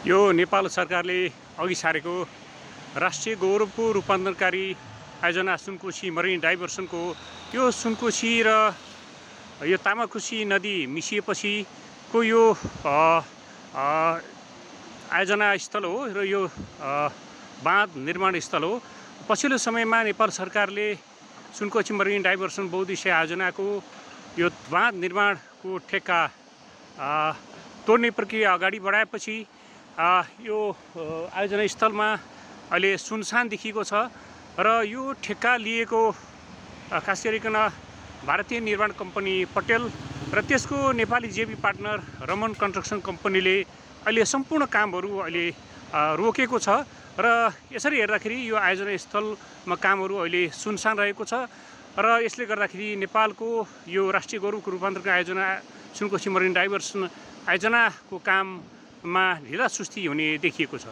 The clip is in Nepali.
यो नेपाल सरकारले अघि सारेको राष्ट्रिय गौरवको रूपान्तरणकारी आयोजना सुनकोशी मरिन डाइभर्सनको यो सुनकोशी र यो तामाकोशी नदी मिसिएपछिको यो आयोजना स्थल हो र यो बाँध निर्माण स्थल हो। पछिल्लो समयमा नेपाल सरकारले सुनकोशी मरिन डाइभर्सन बहुउद्देश्य आयोजनाको यो बाँध निर्माणको ठेक्का तोड्ने प्रक्रिया अगाडि बढाएपछि यो आयोजना स्थलमा अहिले सुनसान देखिएको छ र यो ठेक्का लिएको खास गरिकन भारतीय निर्माण कम्पनी पटेल र त्यसको Nepali JB partner Raman construction कम्पनीले अहिले सम्पूर्ण कामहरू अहिले रोकेको छ र यसरी हेर्दाखेरि यो आयोजना स्थलमा कामहरू अहिले सुनसान रहेको छ र यसले गर्दाखेरि नेपालको यो राष्ट्रिय गौरवको रूपान्तरणको आयोजना सुनकोशी मरिन डाइभर्सन आयोजनाको काममा ढिलासुस्ती हुने देखिएको छ।